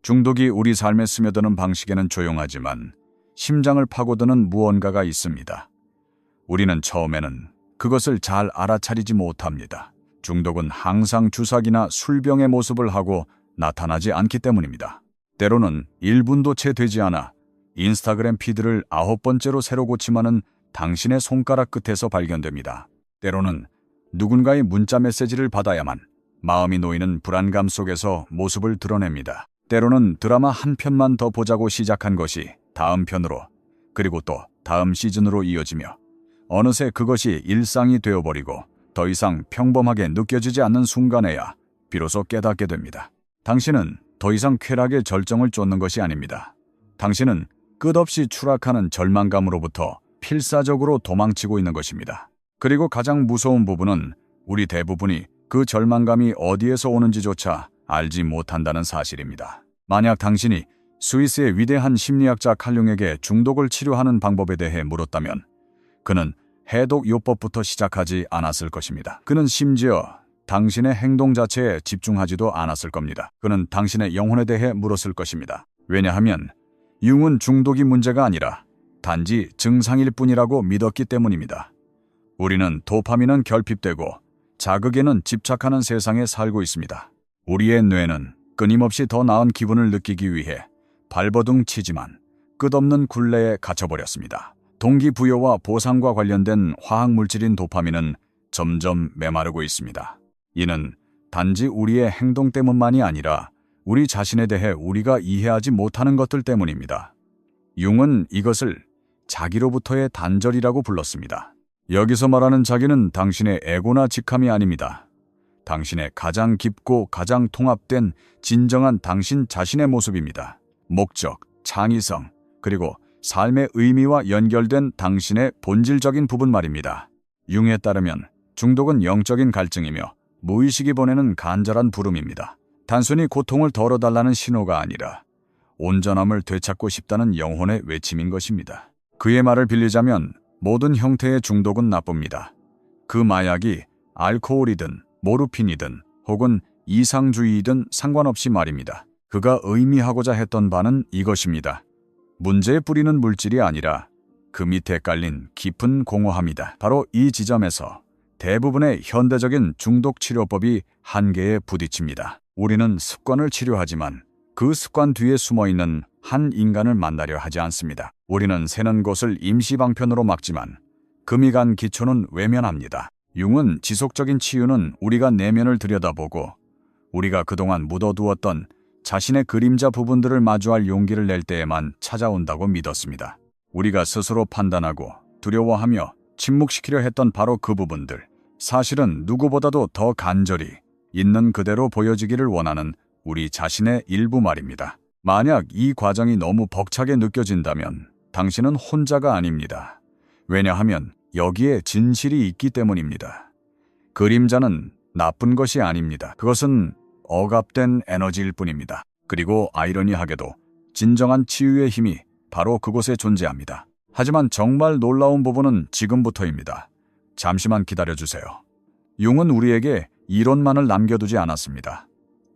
중독이 우리 삶에 스며드는 방식에는 조용하지만 심장을 파고드는 무언가가 있습니다. 우리는 처음에는 그것을 잘 알아차리지 못합니다. 중독은 항상 주사기나 술병의 모습을 하고 나타나지 않기 때문입니다. 때로는 1분도 채 되지 않아 인스타그램 피드를 9번째로 새로 고침하는 당신의 손가락 끝에서 발견됩니다. 때로는 누군가의 문자 메시지를 받아야만 마음이 놓이는 불안감 속에서 모습을 드러냅니다. 때로는 드라마 한 편만 더 보자고 시작한 것이 다음 편으로, 그리고 또 다음 시즌으로 이어지며 어느새 그것이 일상이 되어버리고 더 이상 평범하게 느껴지지 않는 순간에야 비로소 깨닫게 됩니다. 당신은 더 이상 쾌락의 절정을 쫓는 것이 아닙니다. 당신은 끝없이 추락하는 절망감으로부터 필사적으로 도망치고 있는 것입니다. 그리고 가장 무서운 부분은 우리 대부분이 그 절망감이 어디에서 오는지조차 알지 못한다는 사실입니다. 만약 당신이 스위스의 위대한 심리학자 칼융에게 중독을 치료하는 방법에 대해 물었다면 그는 해독요법부터 시작하지 않았을 것입니다. 그는 심지어 당신의 행동 자체에 집중하지도 않았을 겁니다. 그는 당신의 영혼에 대해 물었을 것입니다. 왜냐하면 융은 중독이 문제가 아니라 단지 증상일 뿐이라고 믿었기 때문입니다. 우리는 도파민은 결핍되고 자극에는 집착하는 세상에 살고 있습니다. 우리의 뇌는 끊임없이 더 나은 기분을 느끼기 위해 발버둥 치지만 끝없는 굴레에 갇혀버렸습니다. 동기부여와 보상과 관련된 화학물질인 도파민은 점점 메마르고 있습니다. 이는 단지 우리의 행동 때문만이 아니라 우리 자신에 대해 우리가 이해하지 못하는 것들 때문입니다. 융은 이것을 자기로부터의 단절이라고 불렀습니다. 여기서 말하는 자기는 당신의 에고나 직함이 아닙니다. 당신의 가장 깊고 가장 통합된 진정한 당신 자신의 모습입니다. 목적, 창의성, 그리고 삶의 의미와 연결된 당신의 본질적인 부분 말입니다. 융에 따르면 중독은 영적인 갈증이며 무의식이 보내는 간절한 부름입니다. 단순히 고통을 덜어달라는 신호가 아니라 온전함을 되찾고 싶다는 영혼의 외침인 것입니다. 그의 말을 빌리자면 모든 형태의 중독은 나쁩니다. 그 마약이 알코올이든 모르핀이든 혹은 이상주의이든 상관없이 말입니다. 그가 의미하고자 했던 바는 이것입니다. 문제의 뿌리는 물질이 아니라 그 밑에 깔린 깊은 공허함이다. 바로 이 지점에서 대부분의 현대적인 중독 치료법이 한계에 부딪힙니다. 우리는 습관을 치료하지만 그 습관 뒤에 숨어있는 한 인간을 만나려 하지 않습니다. 우리는 새는 곳을 임시방편으로 막지만 금이 간 기초는 외면합니다. 융은 지속적인 치유는 우리가 내면을 들여다보고 우리가 그동안 묻어두었던 자신의 그림자 부분들을 마주할 용기를 낼 때에만 찾아온다고 믿었습니다. 우리가 스스로 판단하고 두려워하며 침묵시키려 했던 바로 그 부분들, 사실은 누구보다도 더 간절히 있는 그대로 보여지기를 원하는 우리 자신의 일부 말입니다. 만약 이 과정이 너무 벅차게 느껴진다면 당신은 혼자가 아닙니다. 왜냐하면 여기에 진실이 있기 때문입니다. 그림자는 나쁜 것이 아닙니다. 그것은 억압된 에너지일 뿐입니다. 그리고 아이러니하게도 진정한 치유의 힘이 바로 그곳에 존재합니다. 하지만 정말 놀라운 부분은 지금부터입니다. 잠시만 기다려주세요. 융은 우리에게 이론만을 남겨두지 않았습니다.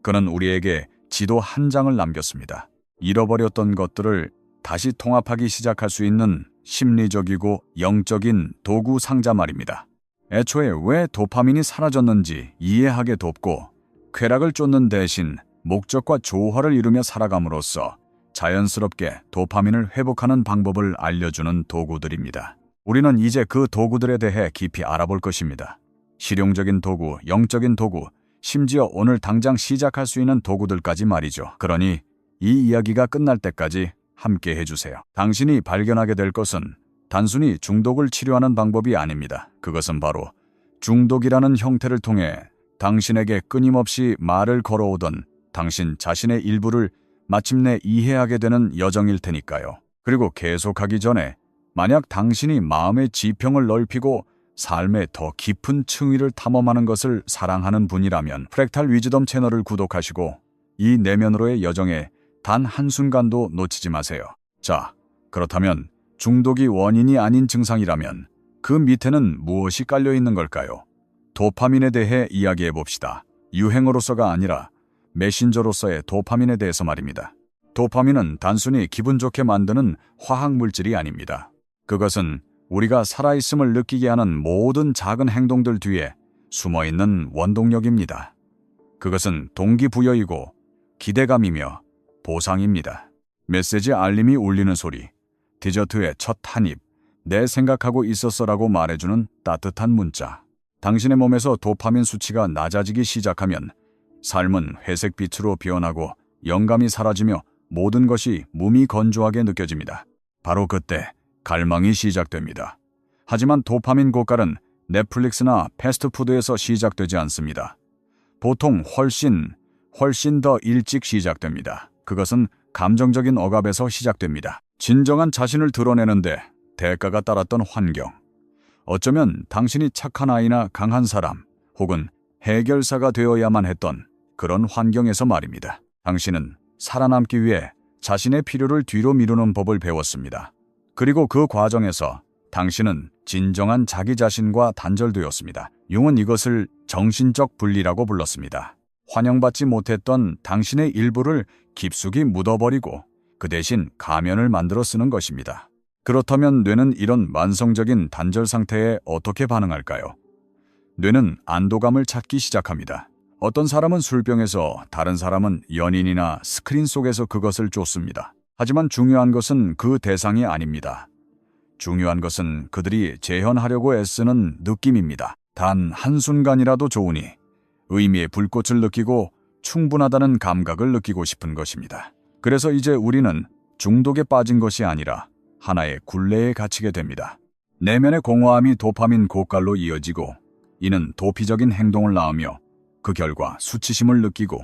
그는 우리에게 지도 한 장을 남겼습니다. 잃어버렸던 것들을 다시 통합하기 시작할 수 있는 심리적이고 영적인 도구 상자 말입니다. 애초에 왜 도파민이 사라졌는지 이해하게 돕고 쾌락을 쫓는 대신 목적과 조화를 이루며 살아감으로써 자연스럽게 도파민을 회복하는 방법을 알려주는 도구들입니다. 우리는 이제 그 도구들에 대해 깊이 알아볼 것입니다. 실용적인 도구, 영적인 도구, 심지어 오늘 당장 시작할 수 있는 도구들까지 말이죠. 그러니 이 이야기가 끝날 때까지 함께 해주세요. 당신이 발견하게 될 것은 단순히 중독을 치료하는 방법이 아닙니다. 그것은 바로 중독이라는 형태를 통해 당신에게 끊임없이 말을 걸어오던 당신 자신의 일부를 마침내 이해하게 되는 여정일 테니까요. 그리고 계속하기 전에 만약 당신이 마음의 지평을 넓히고 삶의 더 깊은 층위를 탐험하는 것을 사랑하는 분이라면 프랙탈 위즈덤 채널을 구독하시고 이 내면으로의 여정에 단 한순간도 놓치지 마세요. 자, 그렇다면 중독이 원인이 아닌 증상이라면 그 밑에는 무엇이 깔려 있는 걸까요? 도파민에 대해 이야기해 봅시다. 유행어로서가 아니라 메신저로서의 도파민에 대해서 말입니다. 도파민은 단순히 기분 좋게 만드는 화학물질이 아닙니다. 그것은 우리가 살아있음을 느끼게 하는 모든 작은 행동들 뒤에 숨어있는 원동력입니다. 그것은 동기부여이고 기대감이며 보상입니다. 메시지 알림이 울리는 소리, 디저트의 첫 한 입, 내 생각하고 있었어라고 말해주는 따뜻한 문자. 당신의 몸에서 도파민 수치가 낮아지기 시작하면 삶은 회색빛으로 변하고 영감이 사라지며 모든 것이 무미건조하게 느껴집니다. 바로 그때 갈망이 시작됩니다. 하지만 도파민 고갈은 넷플릭스나 패스트푸드에서 시작되지 않습니다. 보통 훨씬 더 일찍 시작됩니다. 그것은 감정적인 억압에서 시작됩니다. 진정한 자신을 드러내는데 대가가 따랐던 환경. 어쩌면 당신이 착한 아이나 강한 사람, 혹은 해결사가 되어야만 했던 그런 환경에서 말입니다. 당신은 살아남기 위해 자신의 필요를 뒤로 미루는 법을 배웠습니다. 그리고 그 과정에서 당신은 진정한 자기 자신과 단절되었습니다. 융은 이것을 정신적 분리라고 불렀습니다. 환영받지 못했던 당신의 일부를 깊숙이 묻어버리고 그 대신 가면을 만들어 쓰는 것입니다. 그렇다면 뇌는 이런 만성적인 단절 상태에 어떻게 반응할까요? 뇌는 안도감을 찾기 시작합니다. 어떤 사람은 술병에서, 다른 사람은 연인이나 스크린 속에서 그것을 쫓습니다. 하지만 중요한 것은 그 대상이 아닙니다. 중요한 것은 그들이 재현하려고 애쓰는 느낌입니다. 단 한순간이라도 좋으니 의미의 불꽃을 느끼고 충분하다는 감각을 느끼고 싶은 것입니다. 그래서 이제 우리는 중독에 빠진 것이 아니라 하나의 굴레에 갇히게 됩니다. 내면의 공허함이 도파민 고갈로 이어지고 이는 도피적인 행동을 낳으며 그 결과 수치심을 느끼고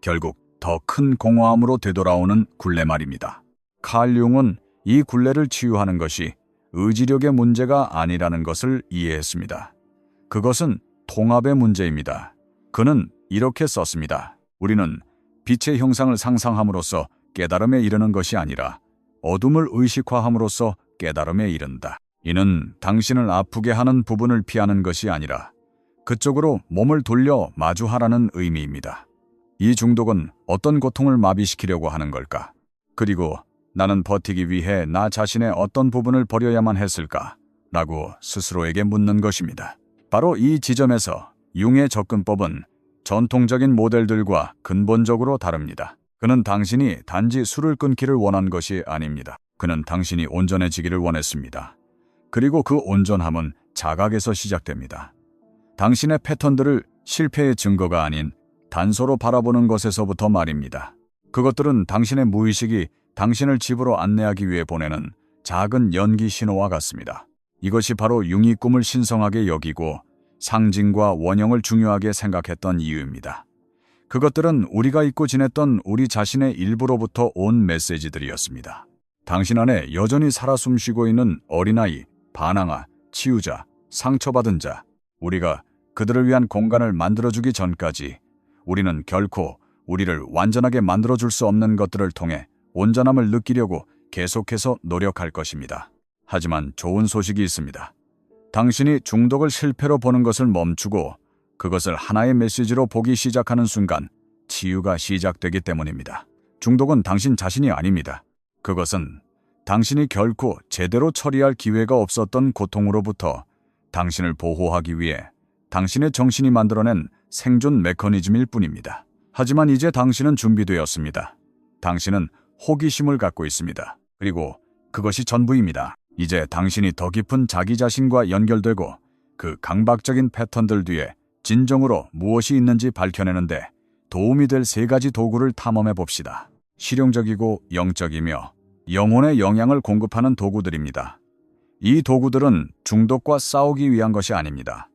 결국 더 큰 공허함으로 되돌아오는 굴레 말입니다. 칼 융은 이 굴레를 치유하는 것이 의지력의 문제가 아니라는 것을 이해했습니다. 그것은 통합의 문제입니다. 그는 이렇게 썼습니다. 우리는 빛의 형상을 상상함으로써 깨달음에 이르는 것이 아니라 어둠을 의식화함으로써 깨달음에 이른다. 이는 당신을 아프게 하는 부분을 피하는 것이 아니라 그쪽으로 몸을 돌려 마주하라는 의미입니다. 이 중독은 어떤 고통을 마비시키려고 하는 걸까? 그리고 나는 버티기 위해 나 자신의 어떤 부분을 버려야만 했을까? 라고 스스로에게 묻는 것입니다. 바로 이 지점에서 융의 접근법은 전통적인 모델들과 근본적으로 다릅니다. 그는 당신이 단지 술을 끊기를 원한 것이 아닙니다. 그는 당신이 온전해지기를 원했습니다. 그리고 그 온전함은 자각에서 시작됩니다. 당신의 패턴들을 실패의 증거가 아닌 단서로 바라보는 것에서부터 말입니다. 그것들은 당신의 무의식이 당신을 집으로 안내하기 위해 보내는 작은 연기 신호와 같습니다. 이것이 바로 융이 꿈을 신성하게 여기고 상징과 원형을 중요하게 생각했던 이유입니다. 그것들은 우리가 잊고 지냈던 우리 자신의 일부로부터 온 메시지들이었습니다. 당신 안에 여전히 살아 숨쉬고 있는 어린아이, 반항아, 치유자, 상처받은 자, 우리가 그들을 위한 공간을 만들어주기 전까지 우리는 결코 우리를 완전하게 만들어줄 수 없는 것들을 통해 온전함을 느끼려고 계속해서 노력할 것입니다. 하지만 좋은 소식이 있습니다. 당신이 중독을 실패로 보는 것을 멈추고 그것을 하나의 메시지로 보기 시작하는 순간 치유가 시작되기 때문입니다. 중독은 당신 자신이 아닙니다. 그것은 당신이 결코 제대로 처리할 기회가 없었던 고통으로부터 당신을 보호하기 위해 당신의 정신이 만들어낸 생존 메커니즘일 뿐입니다. 하지만 이제 당신은 준비되었습니다. 당신은 호기심을 갖고 있습니다. 그리고 그것이 전부입니다. 이제 당신이 더 깊은 자기 자신과 연결되고 그 강박적인 패턴들 뒤에 진정으로 무엇이 있는지 밝혀내는데 도움이 될 3가지 도구를 탐험해 봅시다. 실용적이고 영적이며 영혼의 영향을 공급하는 도구들입니다. 이 도구들은 중독과 싸우기 위한 것이 아닙니다.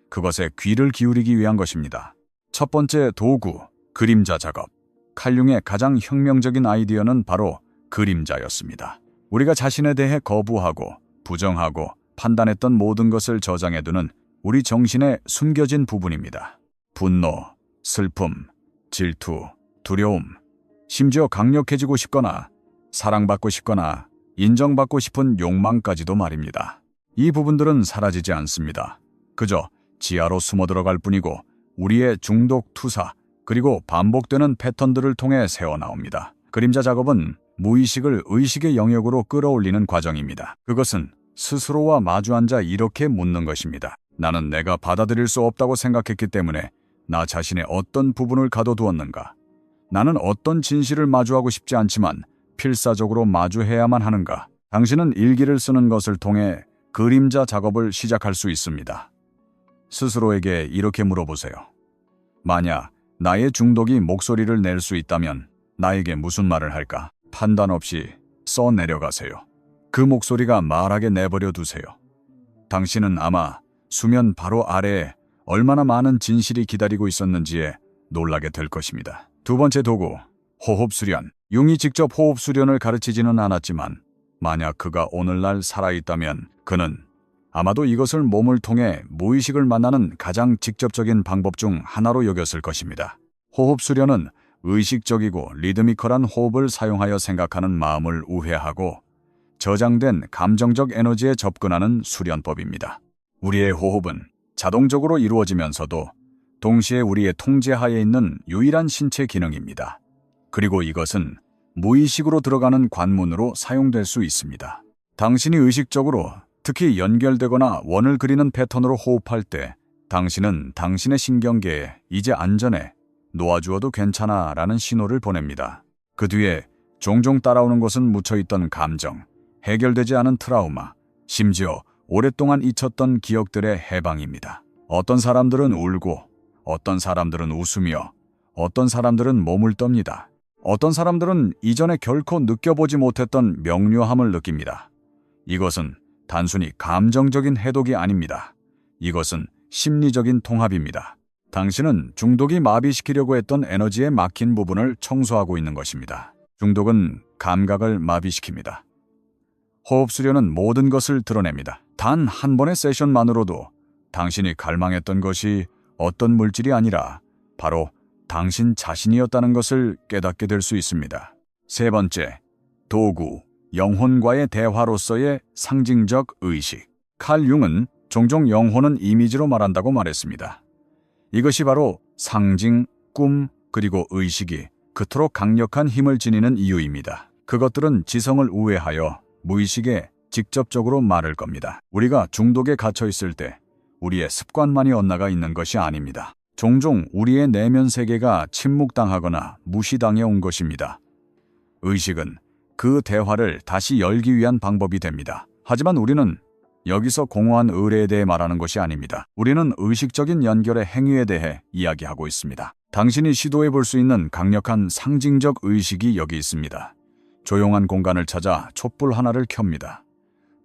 그것에 귀를 기울이기 위한 것입니다. 첫 번째 도구, 그림자 작업. 칼융의 가장 혁명적인 아이디어는 바로 그림자였습니다. 우리가 자신에 대해 거부하고 부정하고 판단했던 모든 것을 저장해두는 우리 정신의 숨겨진 부분입니다. 분노, 슬픔, 질투, 두려움, 심지어 강력해지고 싶거나 사랑받고 싶거나 인정받고 싶은 욕망까지도 말입니다. 이 부분들은 사라지지 않습니다. 그저 지하로 숨어 들어갈 뿐이고 우리의 중독 투사, 그리고 반복되는 패턴들을 통해 새어나옵니다. 그림자 작업은 무의식을 의식의 영역으로 끌어올리는 과정입니다. 그것은 스스로와 마주 앉아 이렇게 묻는 것입니다. 나는 내가 받아들일 수 없다고 생각했기 때문에 나 자신의 어떤 부분을 가둬두었는가? 나는 어떤 진실을 마주하고 싶지 않지만 필사적으로 마주해야만 하는가? 당신은 일기를 쓰는 것을 통해 그림자 작업을 시작할 수 있습니다. 스스로에게 이렇게 물어보세요. 만약 나의 중독이 목소리를 낼 수 있다면 나에게 무슨 말을 할까? 판단 없이 써내려가세요. 그 목소리가 말하게 내버려 두세요. 당신은 아마 수면 바로 아래에 얼마나 많은 진실이 기다리고 있었는지에 놀라게 될 것입니다. 두 번째 도구, 호흡 수련. 융이 직접 호흡 수련을 가르치지는 않았지만 만약 그가 오늘날 살아있다면 그는 아마도 이것을 몸을 통해 무의식을 만나는 가장 직접적인 방법 중 하나로 여겼을 것입니다. 호흡 수련은 의식적이고 리드미컬한 호흡을 사용하여 생각하는 마음을 우회하고 저장된 감정적 에너지에 접근하는 수련법입니다. 우리의 호흡은 자동적으로 이루어지면서도 동시에 우리의 통제하에 있는 유일한 신체 기능입니다. 그리고 이것은 무의식으로 들어가는 관문으로 사용될 수 있습니다. 당신이 의식적으로 특히 연결되거나 원을 그리는 패턴으로 호흡할 때 당신은 당신의 신경계에 이제 안전해, 놓아주어도 괜찮아 라는 신호를 보냅니다. 그 뒤에 종종 따라오는 것은 묻혀있던 감정, 해결되지 않은 트라우마, 심지어 오랫동안 잊혔던 기억들의 해방입니다. 어떤 사람들은 울고, 어떤 사람들은 웃으며, 어떤 사람들은 몸을 떱니다. 어떤 사람들은 이전에 결코 느껴보지 못했던 명료함을 느낍니다. 이것은 단순히 감정적인 해독이 아닙니다. 이것은 심리적인 통합입니다. 당신은 중독이 마비시키려고 했던 에너지에 막힌 부분을 청소하고 있는 것입니다. 중독은 감각을 마비시킵니다. 호흡 수련은 모든 것을 드러냅니다. 단 한 번의 세션만으로도 당신이 갈망했던 것이 어떤 물질이 아니라 바로 당신 자신이었다는 것을 깨닫게 될 수 있습니다. 세 번째, 도구, 영혼과의 대화로서의 상징적 의식. 칼 융은 종종 영혼은 이미지로 말한다고 말했습니다. 이것이 바로 상징, 꿈, 그리고 의식이 그토록 강력한 힘을 지니는 이유입니다. 그것들은 지성을 우회하여 무의식에 직접적으로 말할 겁니다. 우리가 중독에 갇혀 있을 때 우리의 습관만이 엇나가 있는 것이 아닙니다. 종종 우리의 내면 세계가 침묵당하거나 무시당해 온 것입니다. 의식은 그 대화를 다시 열기 위한 방법이 됩니다. 하지만 우리는 여기서 공허한 의뢰에 대해 말하는 것이 아닙니다. 우리는 의식적인 연결의 행위에 대해 이야기하고 있습니다. 당신이 시도해 볼 수 있는 강력한 상징적 의식이 여기 있습니다. 조용한 공간을 찾아 촛불 하나를 켭니다.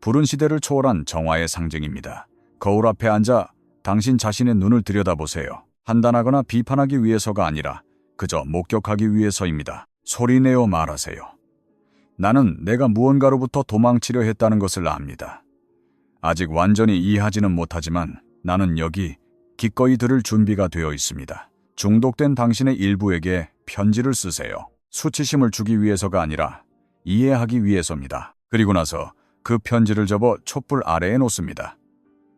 불은 시대를 초월한 정화의 상징입니다. 거울 앞에 앉아 당신 자신의 눈을 들여다보세요. 판단하거나 비판하기 위해서가 아니라 그저 목격하기 위해서입니다. 소리내어 말하세요. 나는 내가 무언가로부터 도망치려 했다는 것을 압니다. 아직 완전히 이해하지는 못하지만 나는 여기 기꺼이 들을 준비가 되어 있습니다. 중독된 당신의 일부에게 편지를 쓰세요. 수치심을 주기 위해서가 아니라 이해하기 위해서입니다. 그리고 나서 그 편지를 접어 촛불 아래에 놓습니다.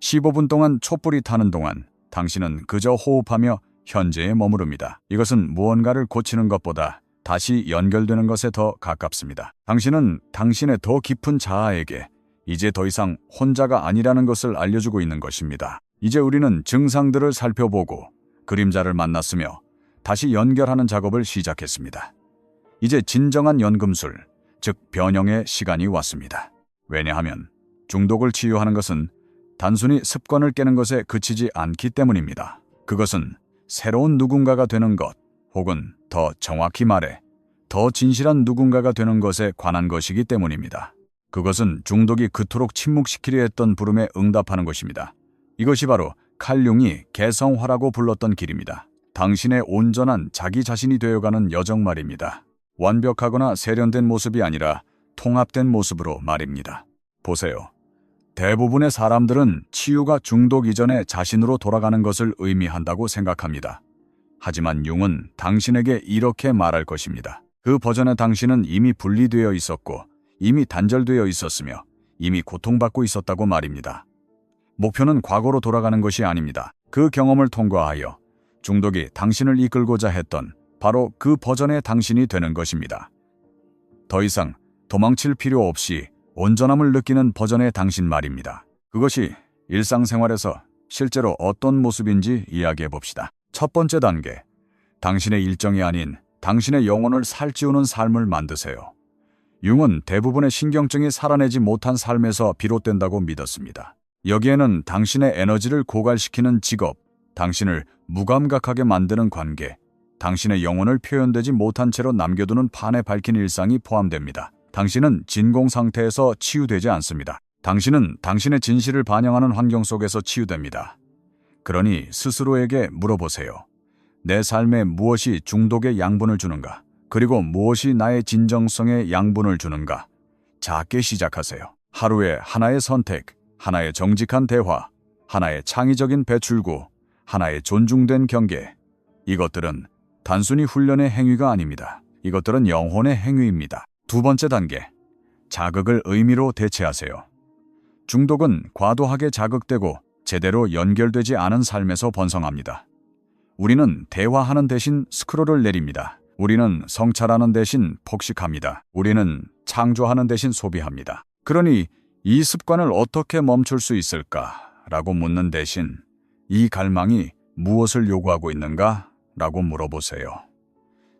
15분 동안 촛불이 타는 동안 당신은 그저 호흡하며 현재에 머무릅니다. 이것은 무언가를 고치는 것보다 다시 연결되는 것에 더 가깝습니다. 당신은 당신의 더 깊은 자아에게 이제 더 이상 혼자가 아니라는 것을 알려주고 있는 것입니다. 이제 우리는 증상들을 살펴보고 그림자를 만났으며 다시 연결하는 작업을 시작했습니다. 이제 진정한 연금술, 즉 변형의 시간이 왔습니다. 왜냐하면 중독을 치유하는 것은 단순히 습관을 깨는 것에 그치지 않기 때문입니다. 그것은 새로운 누군가가 되는 것, 혹은 더 정확히 말해 더 진실한 누군가가 되는 것에 관한 것이기 때문입니다. 그것은 중독이 그토록 침묵시키려 했던 부름에 응답하는 것입니다. 이것이 바로 칼 융이 개성화라고 불렀던 길입니다. 당신의 온전한 자기 자신이 되어가는 여정 말입니다. 완벽하거나 세련된 모습이 아니라 통합된 모습으로 말입니다. 보세요. 대부분의 사람들은 치유가 중독 이전에 자신으로 돌아가는 것을 의미한다고 생각합니다. 하지만 융은 당신에게 이렇게 말할 것입니다. 그 버전의 당신은 이미 분리되어 있었고 이미 단절되어 있었으며 이미 고통받고 있었다고 말입니다. 목표는 과거로 돌아가는 것이 아닙니다. 그 경험을 통과하여 중독이 당신을 이끌고자 했던 바로 그 버전의 당신이 되는 것입니다. 더 이상 도망칠 필요 없이 온전함을 느끼는 버전의 당신 말입니다. 그것이 일상생활에서 실제로 어떤 모습인지 이야기해 봅시다. 첫 번째 단계, 당신의 일정이 아닌 당신의 영혼을 살찌우는 삶을 만드세요. 융은 대부분의 신경증이 살아내지 못한 삶에서 비롯된다고 믿었습니다. 여기에는 당신의 에너지를 고갈시키는 직업, 당신을 무감각하게 만드는 관계, 당신의 영혼을 표현되지 못한 채로 남겨두는 판에 밝힌 일상이 포함됩니다. 당신은 진공 상태에서 치유되지 않습니다. 당신은 당신의 진실을 반영하는 환경 속에서 치유됩니다. 그러니 스스로에게 물어보세요. 내 삶에 무엇이 중독의 양분을 주는가? 그리고 무엇이 나의 진정성에 양분을 주는가? 작게 시작하세요. 하루에 하나의 선택, 하나의 정직한 대화, 하나의 창의적인 배출구, 하나의 존중된 경계. 이것들은 단순히 훈련의 행위가 아닙니다. 이것들은 영혼의 행위입니다. 두 번째 단계, 자극을 의미로 대체하세요. 중독은 과도하게 자극되고 제대로 연결되지 않은 삶에서 번성합니다. 우리는 대화하는 대신 스크롤을 내립니다. 우리는 성찰하는 대신 폭식합니다. 우리는 창조하는 대신 소비합니다. 그러니 이 습관을 어떻게 멈출 수 있을까라고 묻는 대신 이 갈망이 무엇을 요구하고 있는가? 라고 물어보세요.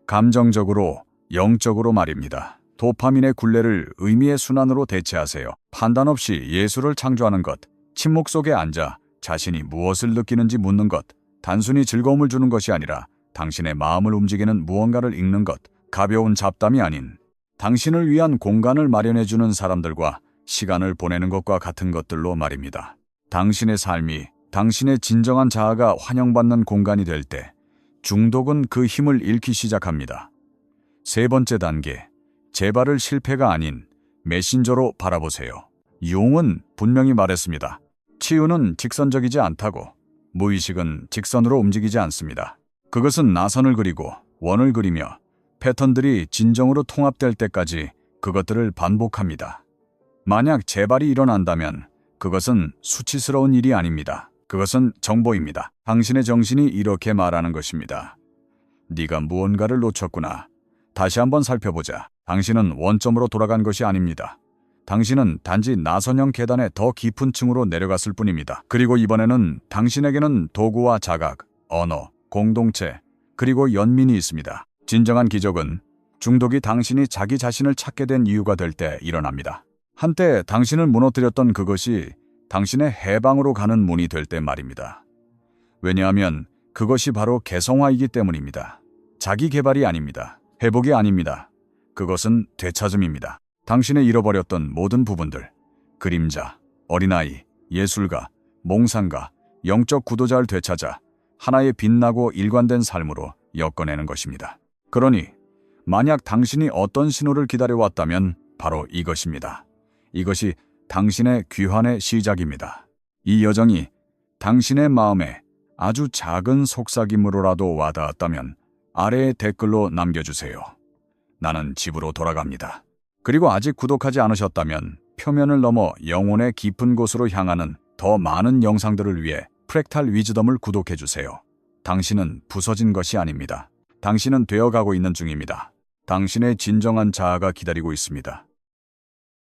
감정적으로, 영적으로 말입니다. 도파민의 굴레를 의미의 순환으로 대체하세요. 판단 없이 예술을 창조하는 것, 침묵 속에 앉아 자신이 무엇을 느끼는지 묻는 것, 단순히 즐거움을 주는 것이 아니라 당신의 마음을 움직이는 무언가를 읽는 것, 가벼운 잡담이 아닌 당신을 위한 공간을 마련해주는 사람들과 시간을 보내는 것과 같은 것들로 말입니다. 당신의 삶이 당신의 진정한 자아가 환영받는 공간이 될 때 중독은 그 힘을 잃기 시작합니다. 세 번째 단계, 재발을 실패가 아닌 메신저로 바라보세요. 융은 분명히 말했습니다. 치유는 직선적이지 않다고. 무의식은 직선으로 움직이지 않습니다. 그것은 나선을 그리고 원을 그리며 패턴들이 진정으로 통합될 때까지 그것들을 반복합니다. 만약 재발이 일어난다면 그것은 수치스러운 일이 아닙니다. 그것은 정보입니다. 당신의 정신이 이렇게 말하는 것입니다. 네가 무언가를 놓쳤구나. 다시 한번 살펴보자. 당신은 원점으로 돌아간 것이 아닙니다. 당신은 단지 나선형 계단의 더 깊은 층으로 내려갔을 뿐입니다. 그리고 이번에는 당신에게는 도구와 자각, 언어, 공동체, 그리고 연민이 있습니다. 진정한 기적은 중독이 당신이 자기 자신을 찾게 된 이유가 될 때 일어납니다. 한때 당신을 무너뜨렸던 그것이 당신의 해방으로 가는 문이 될 때 말입니다. 왜냐하면 그것이 바로 개성화이기 때문입니다. 자기 개발이 아닙니다. 회복이 아닙니다. 그것은 되찾음입니다. 당신의 잃어버렸던 모든 부분들, 그림자, 어린아이, 예술가, 몽상가, 영적 구도자를 되찾아 하나의 빛나고 일관된 삶으로 엮어내는 것입니다. 그러니 만약 당신이 어떤 신호를 기다려왔다면 바로 이것입니다. 이것이 당신의 귀환의 시작입니다. 이 여정이 당신의 마음에 아주 작은 속삭임으로라도 와닿았다면 아래의 댓글로 남겨주세요. 나는 집으로 돌아갑니다. 그리고 아직 구독하지 않으셨다면 표면을 넘어 영혼의 깊은 곳으로 향하는 더 많은 영상들을 위해 프랙탈 위즈덤을 구독해주세요. 당신은 부서진 것이 아닙니다. 당신은 되어가고 있는 중입니다. 당신의 진정한 자아가 기다리고 있습니다.